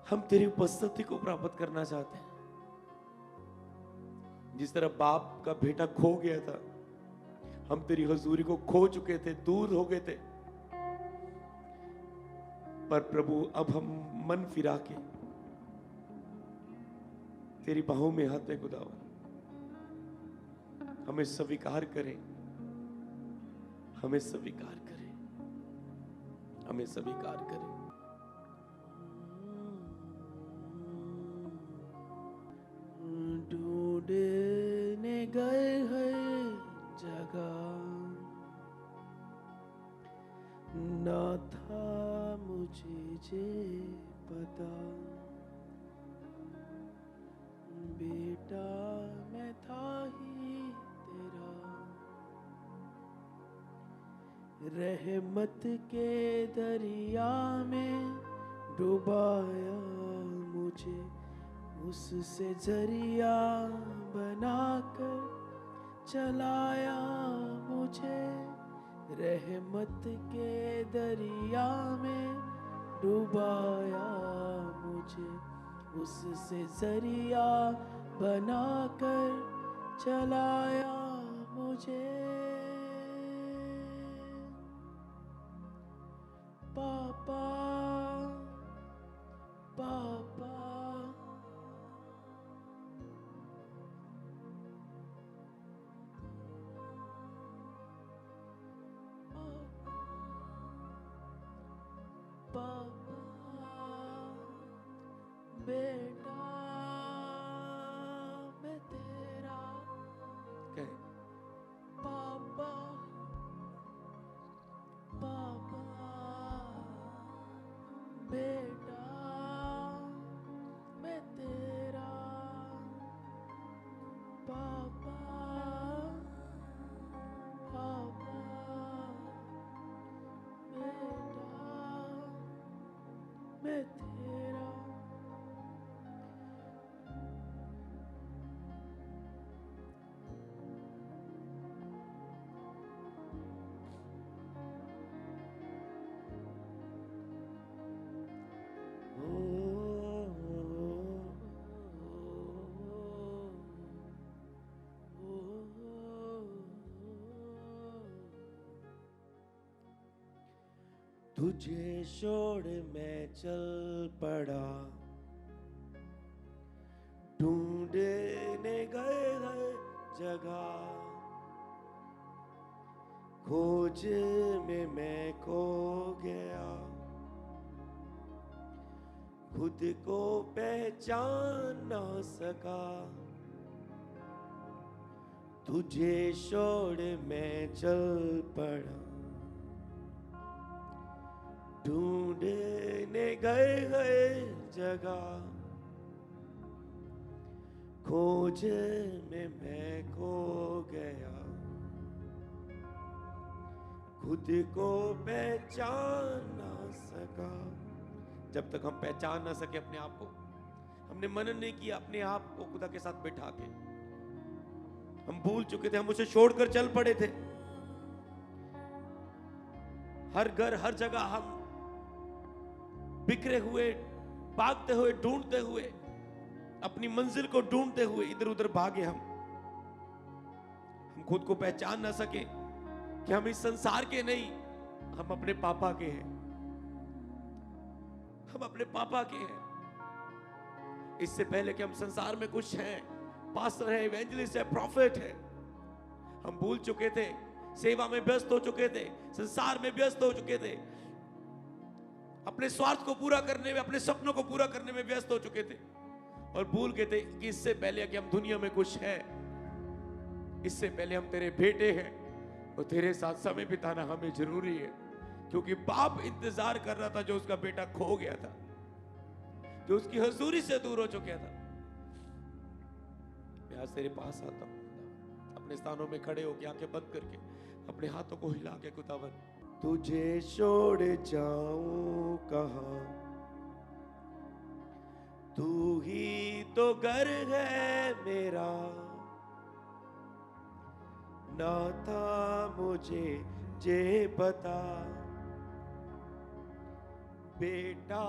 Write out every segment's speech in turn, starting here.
हम तेरी उपस्थिति को प्राप्त करना चाहते हैं। जिस तरह बाप का बेटा खो गया था, हम तेरी हजूरी को खो चुके थे, दूर हो गए थे, पर प्रभु अब हम मन फिरा के तेरी बाहों में आते हैं। खुदावन हमें स्वीकार करें, हमें स्वीकार करें, हमें स्वीकार करें। ढूंढने गए हैं जगह, ना था मुझे जे पता, बेटा मैं था ही तेरा, रहमत के दरिया में डुबाया मुझे, उससे जरिया बनाकर चलाया मुझे, रहमत के दरिया में डुबाया मुझे, उससे जरिया बनाकर चलाया मुझे। पापा पापा बेटा मैं तेरा, पापा पापा बेटा मैं तेरा, पापा पापा बेटा मैं तेरा। तुझे छोड़ मैं चल पड़ा, ढूंढने गए हैं जगह, खोज में मैं खो गया, खुद को पहचान ना सका, तुझे छोड़ मैं चल पड़ा, ढूंढने गए हैं जगह, खोज में मैं खो गया, खुद को पहचान ना सका। जब तक हम पहचान ना सके अपने आप को, हमने मनन नहीं किया अपने आप को खुदा के साथ बैठा के, हम भूल चुके थे, हम उसे छोड़कर चल पड़े थे। हर घर हर जगह हम बिखरे हुए, भागते हुए, ढूंढते हुए, अपनी मंजिल को ढूंढते हुए इधर उधर भागे। हम खुद को पहचान ना सके कि हम इस संसार के नहीं, हम अपने पापा के हैं, हम अपने पापा के हैं। इससे पहले कि हम संसार में कुछ हैं, पास्टर है, इवेंजलिस्ट है, प्रॉफिट है, हम भूल चुके थे, सेवा में व्यस्त हो चुके थे, संसार में व्यस्त हो चुके थे, अपने स्वार्थ को पूरा करने में, अपने सपनों को पूरा करने में व्यस्त हो चुके थे, और भूल गए थे कि इससे पहले कि हम दुनिया में कुछ है, इससे पहले हम तेरे बेटे हैं, और तेरे साथ समय बिताना हमें जरूरी है, क्योंकि बाप इंतजार कर रहा था जो उसका बेटा खो गया था, जो उसकी हजूरी से दूर हो चुका था। मैं आज तेरे पास आता हूं, अपने स्थानों में खड़े होकर आंखें बंद करके अपने हाथों को हिला के, खुदावन तुझे छोड़ जाऊं कहां, तू ही तो घर है मेरा, ना था मुझे जे पता, बेटा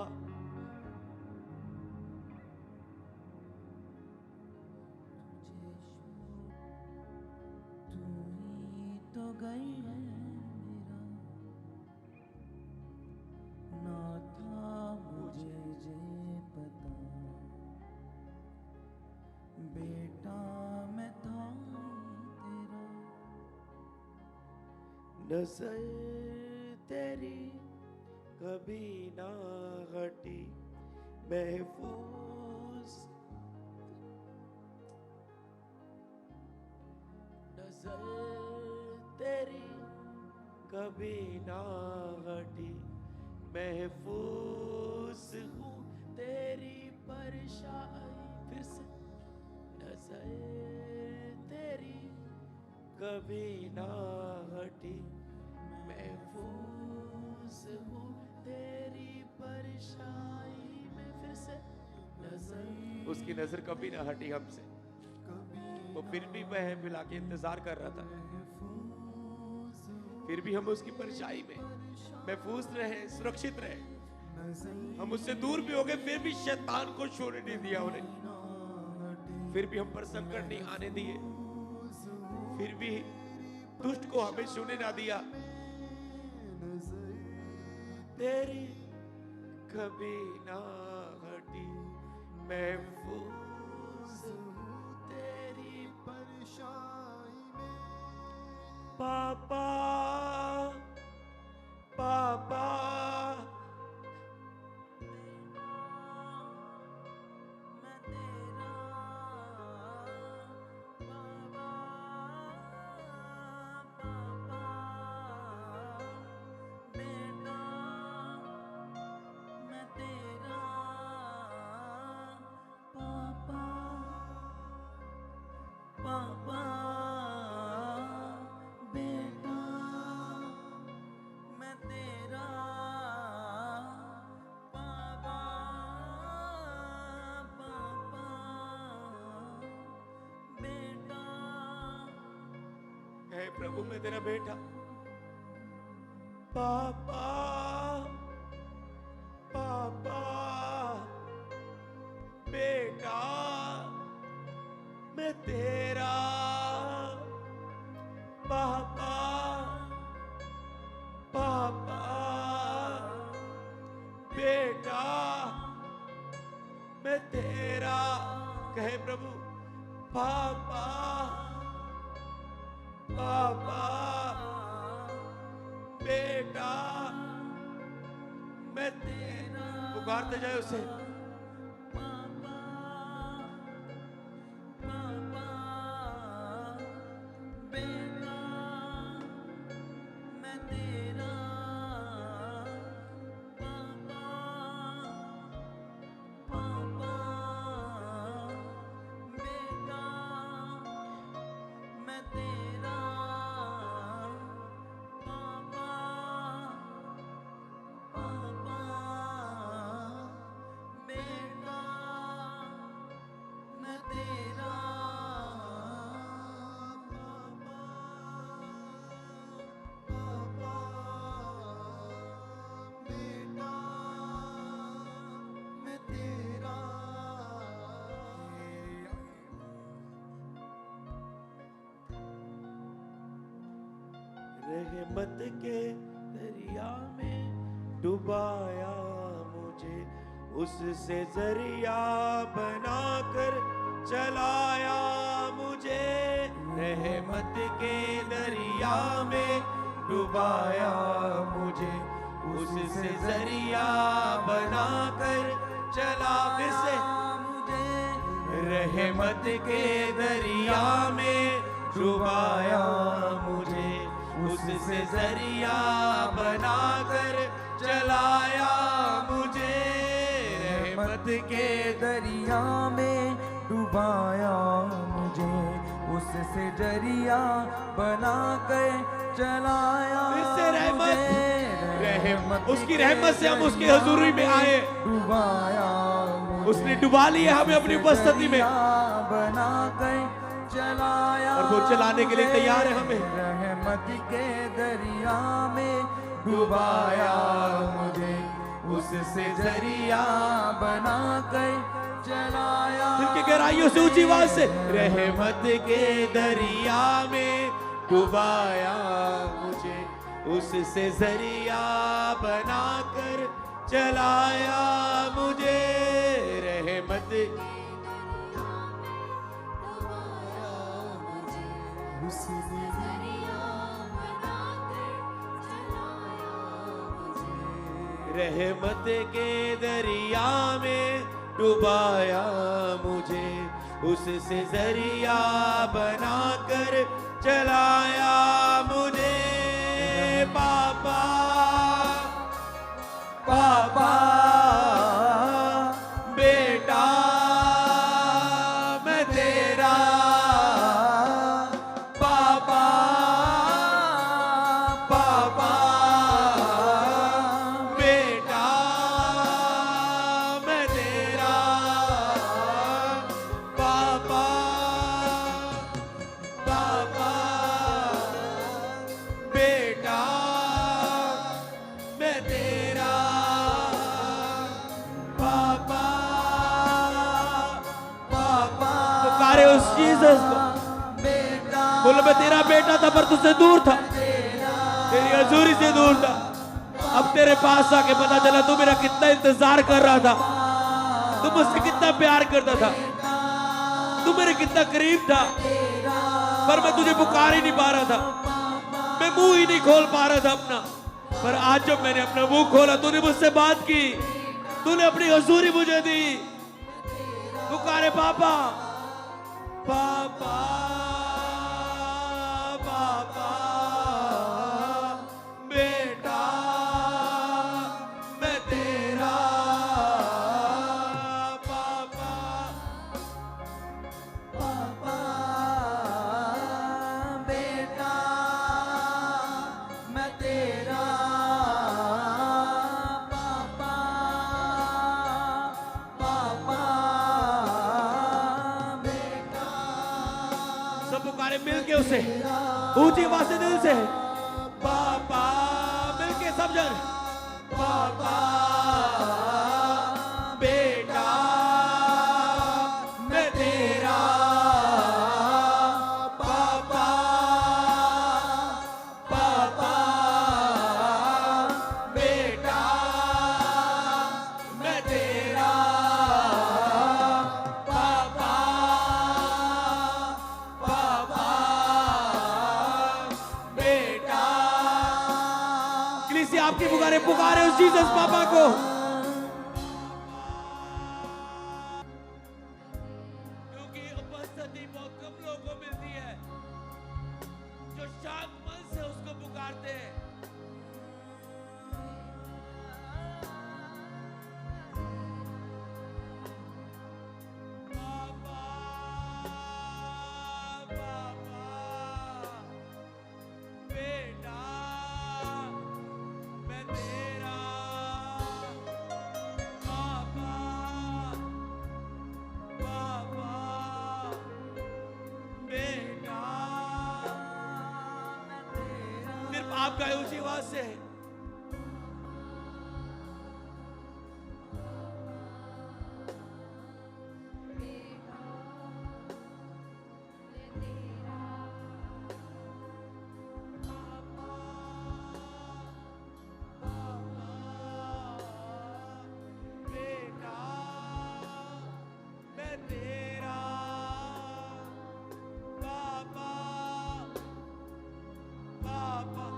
गई है मेरा, ना था मुझे जे पता, बेटा मैं था तेरा। नजर तेरी कभी ना हटी, महफूज। नजर तेरी कभी ना हटी, महफूज हूँ तेरी परछाई। फिर से, नजर तेरी कभी ना हटी, महफूज हूँ तेरी परछाई में। फिर से, नजर, उसकी नजर कभी ना हटी हमसे। वो फिर भी महफिल आके इंतजार कर रहा था, फिर भी हम उसकी परछाई में महफूज रहे, सुरक्षित रहे। हम उससे दूर भी हो गए, फिर भी शैतान को छोड़ने नहीं दिया उन्हें, फिर भी हम पर संकट नहीं आने दिए, फिर भी दुष्ट को हमें छूने ना दिया। तेरी कभी ना हटी, महफूज तेरी परछाई में। पापा पापा मैं तेरा, पापा पापा बेटा मैं तेरा, पापा पापा बेटा मैं तेरा, पापा पापा बेटा। है प्रभु, मैं तेरा बेटा। पापा पापा बेटा मैं तेरा, पापा पापा बेटा मैं तेरा। कहे प्रभु, पापा पापा बेटा मैं तेरा। पुकारते जाए उसे। रहमत के दरिया में डुबाया मुझे, उससे जरिया बनाकर चलाया मुझे। रहमत के दरिया में डुबाया मुझे, उससे जरिया बनाकर चला। फिर से, रहमत के दरिया में डुबाया मुझे, उससे जरिया बनाकर चलाया मुझे। रहमत के दरिया में डुबाया मुझे, उससे जरिया बनाकर चलाया रहमत, उसकी रहमत से हम उसकी हजूरी में आए। डुबाया उसने डुबा लिया हमें अपनी उपस्थिति में, बनाकर चलाया, और वो चलाने के लिए तैयार है हमें। रहमत के दरिया में डुबाया मुझे, उससे जरिया बनाकर चलाया। दिल की गहराइयों से ऊंची आवाज से, रहमत के दरिया में डुबाया मुझे, उससे जरिया बनाकर चलाया मुझे। रहमत रहमत के दरिया में डुबाया मुझे, उससे जरिया बनाकर चलाया मुझे। पापा पापा बेटा मैं तेरा, पापा पापा बेटा मैं तेरा, पापा पापा बेटा मैं तेरा, पापा पापा। पुकारे उस जीसस को, बोलो मैं तेरा बेटा था पर तुझसे दूर था, तेरी हजूरी से दूर था। अब तेरे पास आके पता चला तू मेरा कितना इंतजार कर रहा था, तू मुझसे कितना प्यार करता था, तू मेरे कितना करीब था, पर मैं तुझे पुकार ही नहीं पा रहा था, मैं मुंह ही नहीं खोल पा रहा था अपना। पर आज जब मैंने अपना मुंह खोला, तूने मुझसे बात की, तूने अपनी हजूरी मुझे दी। पुकारे पापा पापा पापा बेटा मैं तेरा, पापा पापा बेटा मैं तेरा, पापा पापा बेटा। सब पुकारे मिलके उसे ऊंची आवाज से दिल से, पापा मिलके सब जन, पापा बेटा मैं तेरा, पापा पापा बेटा मैं तेरा, पापा पापा बेटा। कलीसिया आपकी पुकारे पुकारे उस जीसस पापा को। क्योंकि उपस्थिति बहुत कम लोगों को मिलती है जो शांत मन से उसको पुकारते हैं। पापा पापा बेटा मैं तेरा, पापा पापा बेटा मैं तेरा। सिर्फ आप गाए उसी आवाज से, बेटा मैं तेरा, पापा पापा।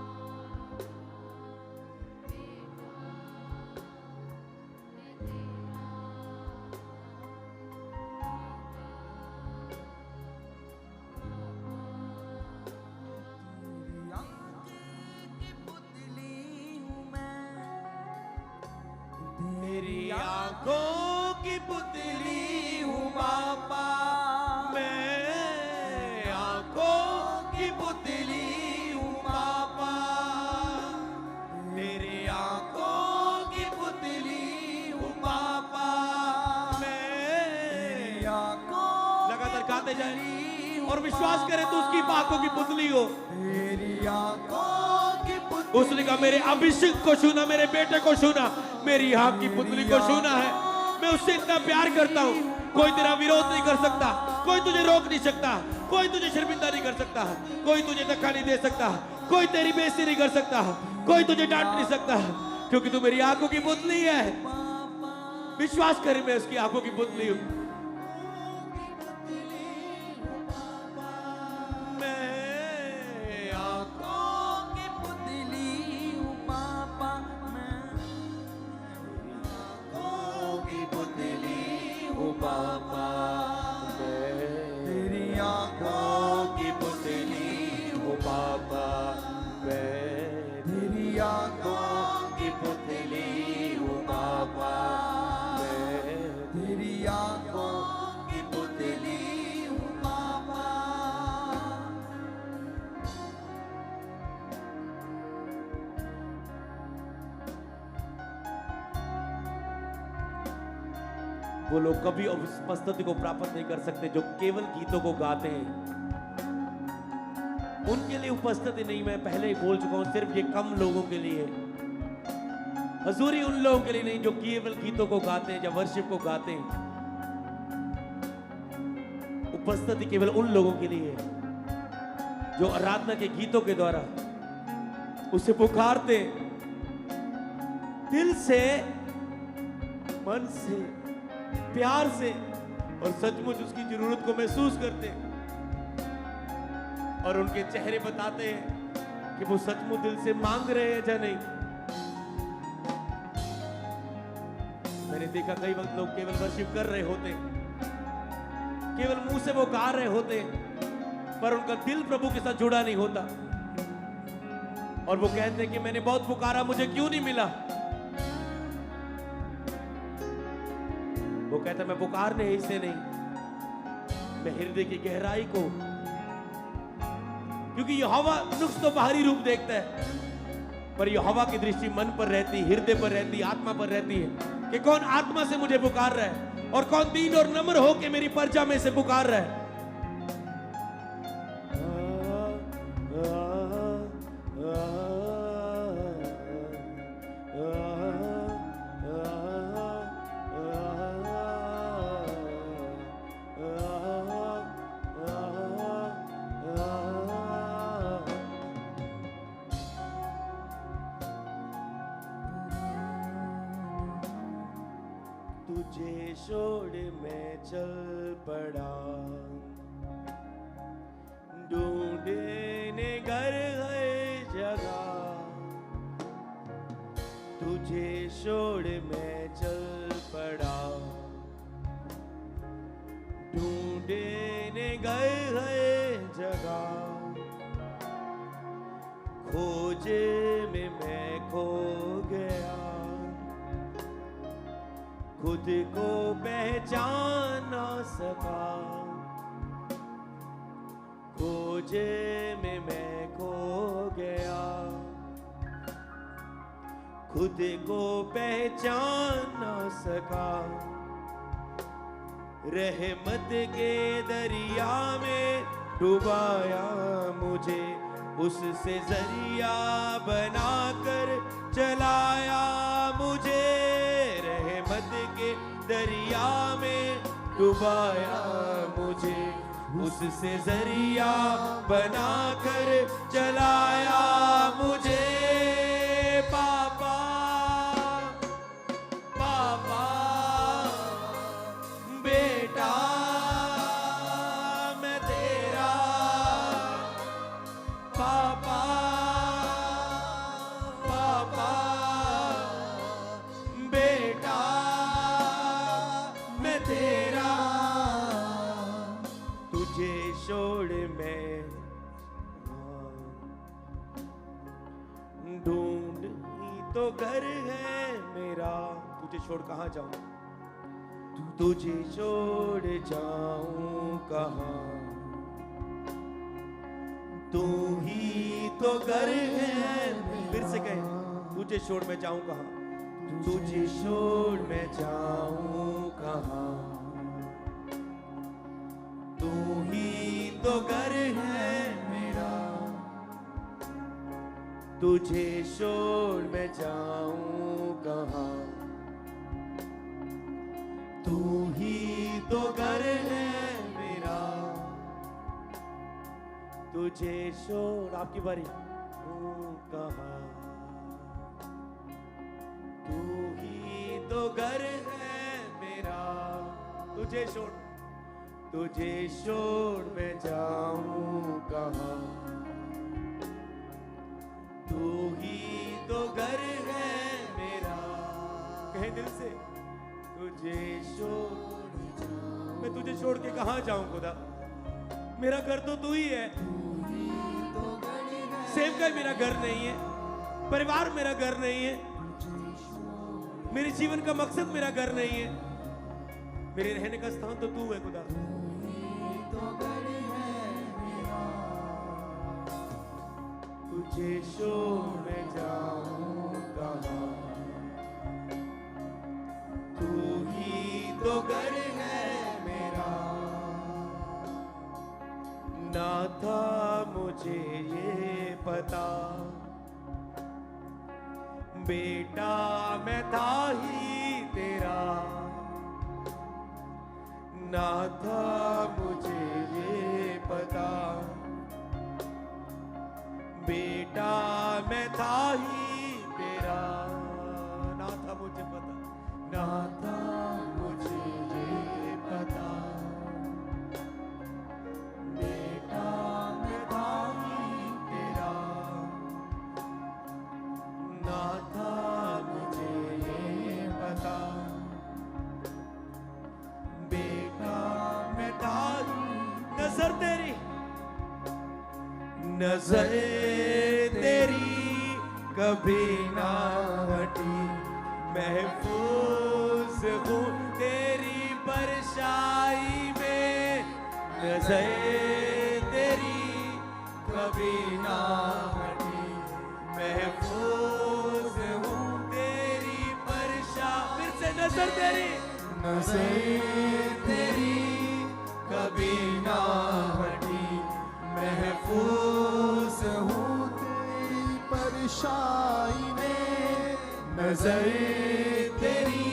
तेरी आंखों की पुतली हूँ पापा, मैं आंखों की पुतली हूँ पापा, तेरी आंखों की पुतली हूँ पापा, मैं लगातार गाते जाए और विश्वास करें तो उसकी आंखों की पुतली हो। तेरी आंखों की पुतली, उसने कहा मेरे अभिषेक को छूना, मेरे बेटे को छूना, मेरी आंख की पुतली को छूना है। मैं उससे इतना प्यार करता हूँ, कोई तेरा विरोध नहीं कर सकता, कोई तुझे रोक नहीं सकता। कोई तुझे शर्मिंदा नहीं कर सकता, कोई तुझे धक्का नहीं दे सकता, कोई तेरी बेइज्जती नहीं कर सकता, कोई तुझे डांट नहीं सकता, क्योंकि तू मेरी आंखों की पुतली है। विश्वास कर, मैं उसकी आंखों की पुतली हूं। पापा तेरी आंखों की पुतली हूँ पापा, मैं तेरी आंखों की पुतली हूँ पापा, मैं तेरी आंखों की पुतली हूँ पापा। वो लोग कभी उस उपस्थिति को प्राप्त नहीं कर सकते जो केवल गीतों को गाते हैं। उनके लिए उपस्थिति नहीं, मैं पहले ही बोल चुका हूं, सिर्फ ये कम लोगों के लिए। हजूरी उन लोगों के लिए नहीं जो केवल गीतों को गाते हैं या वर्शिप को गाते हैं। उपस्थिति केवल उन लोगों के लिए है जो आराधना के गीतों के द्वारा उसे पुकारते दिल से, मन से, प्यार से और सचमुच उसकी जरूरत को महसूस करते हैं, और उनके चेहरे बताते हैं कि वो सचमुच दिल से मांग रहे हैं या नहीं। मैंने देखा कई वक्त लोग केवल वर्शिप कर रहे होते, केवल मुंह से वो गा रहे होते, पर उनका दिल प्रभु के साथ जुड़ा नहीं होता, और वो कहते हैं कि मैंने बहुत पुकारा, मुझे क्यों नहीं मिला। वो कहता मैं पुकारने इससे नहीं, मैं हृदय की गहराई को, क्योंकि यहोवा नुक्स तो बाहरी रूप देखता है, पर यहोवा की दृष्टि मन पर रहती, हृदय पर रहती, आत्मा पर रहती है कि कौन आत्मा से मुझे पुकार रहा है और कौन दीन और नम्र होके मेरी प्रजा में से पुकार रहा है। तुझे छोड़ मैं चल पड़ा, ढूंढने घर है जगह। तुझे छोड़ मैं चल पड़ा, ढूंढने घर है जगह। खोजे में मैं खो गया, खुद को पहचान ना सका। खोजे में मैं खो गया, खुद को पहचान ना सका। रहमत के दरिया में डुबाया मुझे, उससे जरिया बनाकर चलाया मुझे। रहमत के दरिया में डुबाया मुझे, उससे जरिया बनाकर चलाया मुझे। पापा पापा बेटा मैं तेरा, पापा पापा बेटा मैं तेरा। तुझे छोड़ मैं ढूंढ ही तो घर है मेरा। तुझे छोड़ कहाँ जाऊं, तुझे छोड़ जाऊं कहाँ। तू ही तो घर है। फिर से कहे, तुझे छोड़ मैं जाऊं कहाँ, तुझे छोड़ मैं जाऊं कहाँ। तू ही तो घर है मेरा, तुझे छोड़ मैं जाऊं कहाँ। तू ही तो घर है मेरा, तुझे छोड़, आपकी बारी। कहाँ तू ही तो घर है मेरा, तुझे छोड़, तुझे छोड़ मैं जाऊं कहाँ, तू ही तो घर है मेरा। कहे दिल से, तुझे छोड़ मैं तुझे छोड़ के कहाँ जाऊं खुदा, मेरा घर तो तू ही है। सेव का मेरा घर नहीं है, परिवार मेरा घर नहीं है, मेरे जीवन का मकसद मेरा घर नहीं है, मेरे रहने का स्थान तो तू है खुदा। तुझे छोड़ मैं जाऊं कहाँ, तू ही तो घर है मेरा। ना था मुझे ये पता, बेटा मैं था ही तेरा, ना था मुझे ये पता, बेटा मैं था ही तेरा। ना था मुझे पता, ना था मुझे ये पता, बेटा मैं था ही तेरा, ना था मुझे ये पता, बेटा मैं था ही। नजर तेरी, नजर तेरी कभी ना हटी, महफूज हूँ तेरी परछाई में। नजर तेरी कभी ना हटी, महफूज हूँ तेरी परछाई। फिर से नजर तेरी, नजर तेरी कभी ना हटी, महफूज हूँ तेरी परछाई में। नजर तेरी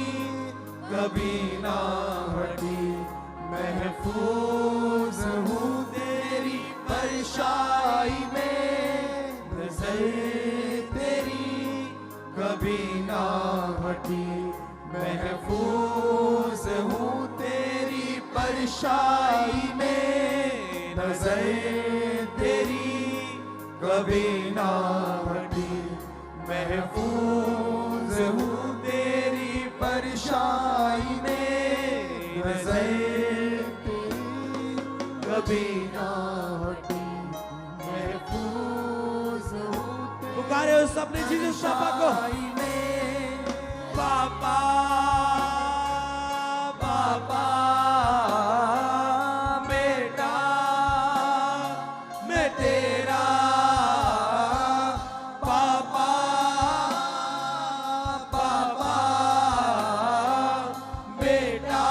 कभी ना हटी, महफूज हूँ तेरी परछाई में। नजर तेरी कभी ना हटी, महफूज हूँ तेरी परछाई में। नजर तेरी कभी ना हटी, महफूज हूँ तेरी परछाई में। नजर तेरी कभी ना हटी, महफूज हूँ। पुकारे उस अपने जीसस पापा को, पापा पापा बेटा मैं तेरा, पापा पापा बेटा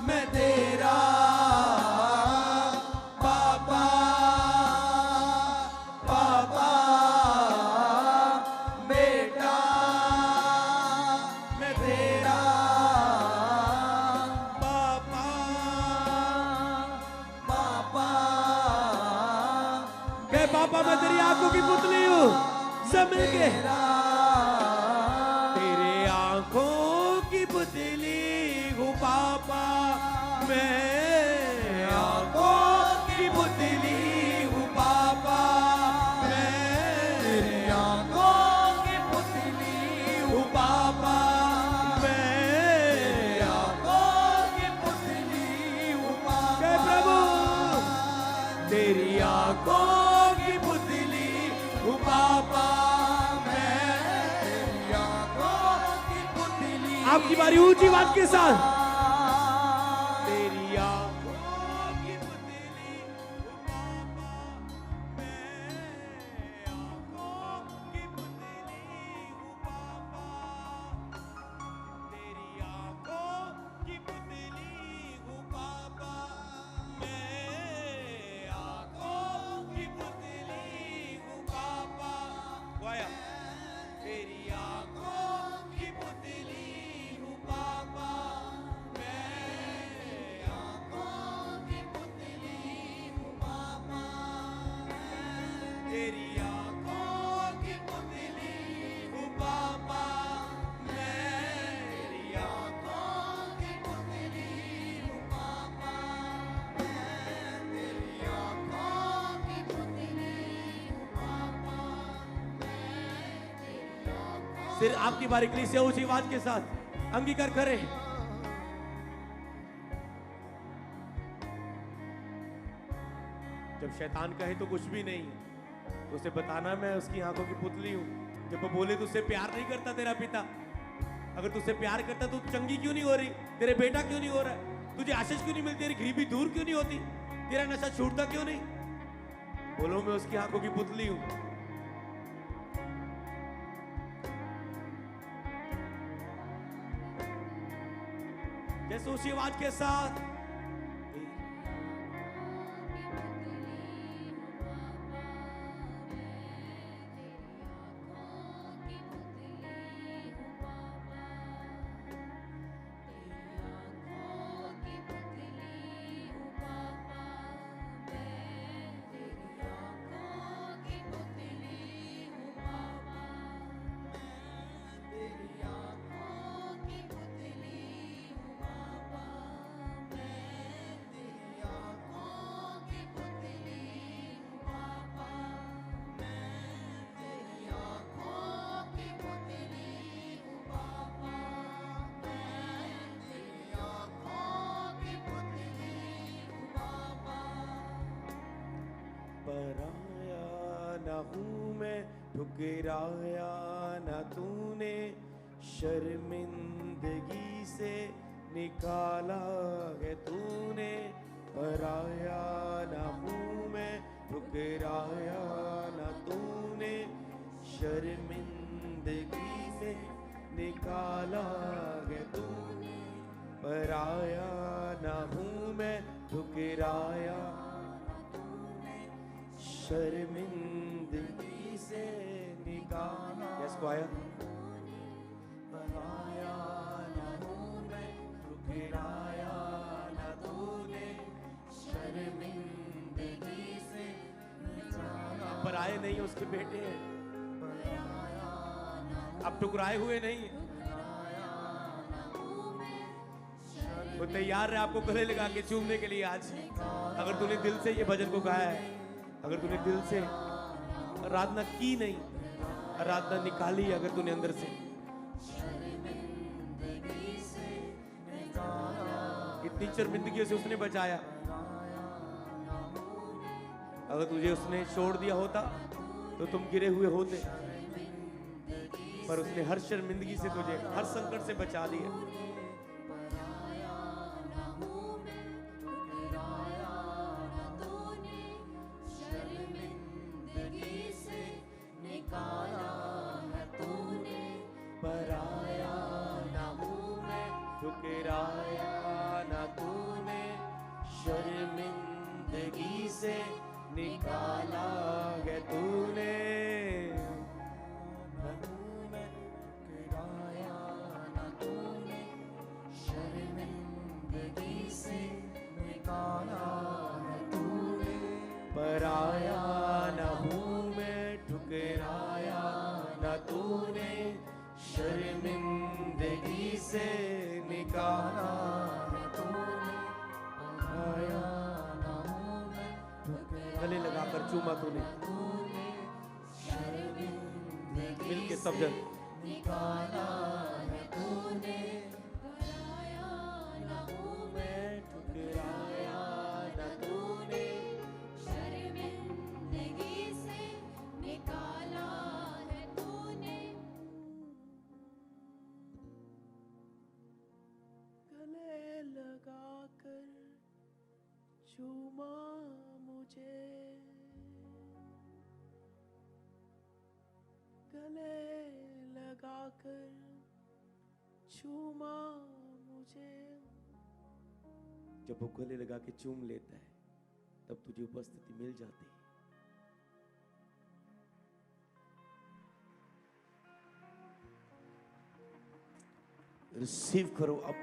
मैं तेरा, पापा पापा बेटा मैं तेरा, पापा पापा। कहे पापा मैं तेरी आंखों की पुतली हूँ, सब मिलके। तेरे आंखों की पुतली हूँ पापा, मैं आंखों की पुतली हूँ पापा, मैं तेरी आंखों की पुतली हूँ पापा, मैं आंखों की पुतली हूँ पापा। कहे प्रभु तेरी आंखों की पुतली हूँ पापा, मैं तेरी आंखों की पुतली। आपकी बारी ऊंची बात के साथ। तेरी आंखों की पुतली हूँ पापा, मैं आंखों की पुतली हूँ पापा, तेरी आंखों की पुतली हूँ पापा, मैं आंखों की पुतली हूँ पापा। वाया तेरी आंखों की पुतली हूँ पापा, फिर आपकी बारी कलीसिया उसी आवाज के साथ अंगीकार करें। जब शैतान कहे तो कुछ भी नहीं, तो उसे बताना मैं उसकी आंखों की पुतली हूं। जब वो बोले तुझसे प्यार नहीं करता तेरा पिता, अगर तुझसे प्यार करता तो चंगी क्यों नहीं हो रही, तेरे बेटा क्यों नहीं हो रहा है, तुझे आशीष क्यों नहीं मिलती, तेरी गरीबी दूर क्यों नहीं होती, तेरा नशा छूटता क्यों नहीं? बोलो मैं उसकी आंखों की पुतली हूं। जैसे उसी आवाज के साथ पराया न हूँ मैं, ठुकराया न तूने, शर्मिंदगी से निकाला है तूने। पराया न हूँ मैं, ठुकराया न तूने, शर्मिंदगी से निकाला है तूने। पराया न हूँ मैं, ठुकराया शर्मिंदगी से निकाला। यस क्वायर। पराया न हूँ मैं, ठुकराया न तूने, शर्मिंदगी से निकाला। आप पराए नहीं, उसके बेटे हैं। आप ठुकराए हुए नहीं हैं। वो तैयार है आपको गले लगा के चूमने के लिए आज, अगर तूने दिल से ये भजन को गाया है, अगर तूने दिल से आराधना की नहीं, आराधना निकाली अगर तूने अंदर से। कितनी शर्मिंदगी से उसने बचाया। अगर तुझे उसने छोड़ दिया होता तो तुम गिरे हुए होते, पर उसने हर शर्मिंदगी से तुझे, हर संकट से बचा लिया। पराया न हूँ मैं, ठुकराया न तूने, शर्मिंदगी से निकाला है तूने। ठुकराया न तूने, शर्मिंदगी से निकाला है तूने। पराया न हूँ मैं, ठुकराया न तूने, शर्मिंदगी से निकाला है तूने। पराया न हूँ मैं, गले लगाकर चूमा तूने। मिल के सब जन निकाला है तूने। पराया न हूँ मैं, ठुकराया न तूने, शर्मिंदगी से निकाला है तूने। गले लगाकर चूमा मुझे, गले लगाकर चूमा मुझे। जब वो गले लगा के चूम लेता है तब तुझे उपस्थिति मिल जाती है। रिसीव करो अब।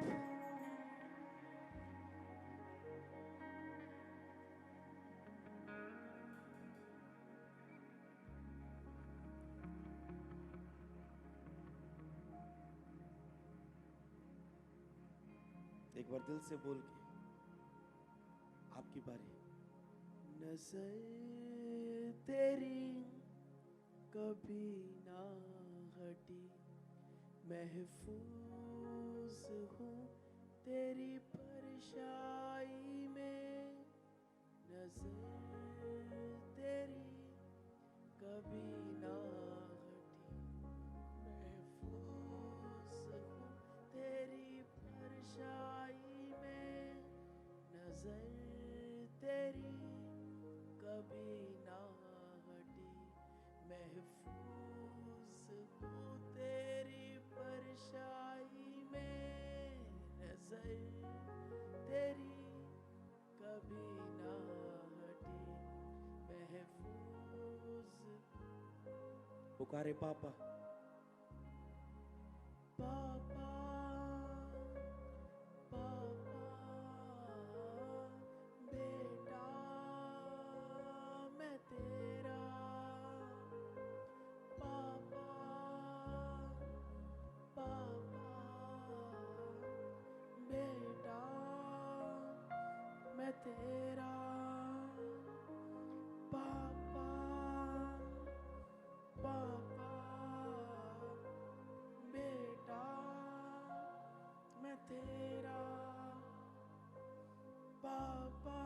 एक बार दिल से बोल के, आपकी बारी। नजर तेरी कभी ना हटी, महफूज हूँ तेरी परछाई में, नजर तेरी कभी ना हटी। महफूज हूँ तेरी परछाई में, नजर तेरी कभी ना हटी। महफूज हूँ तेरी परछाई में, नजर तेरी कभी ना हटी। महफूज पुकारे पापा, पापा पापा बेटा मैं तेरा, पापा पापा बेटा मैं तेरा, पापा पापा बेटा मैं तेरा, पापा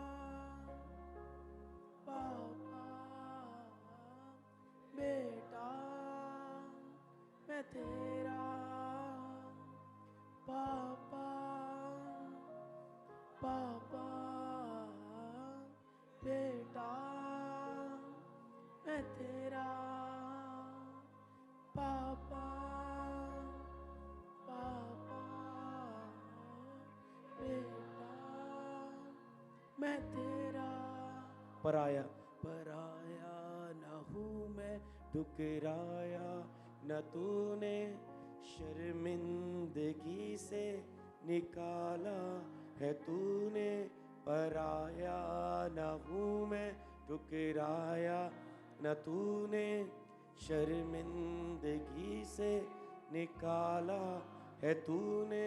पापा बेटा मैं तेरा, पापा पापा बेटा मैं तेरा, पापा पापा बेटा मैं तेरा। पराया पराया न हूँ मैं, ठुकराया न तूने, शर्मिंदगी से निकाला है तूने। पराया न हूँ मैं, ठुकराया न तूने, शर्मिंदगी से निकाला है तूने।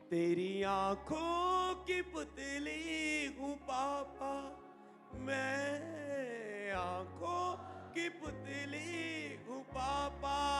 तेरी आंखों की पुतली हूँ पापा, मैं आंखों की पुतली हूँ पापा।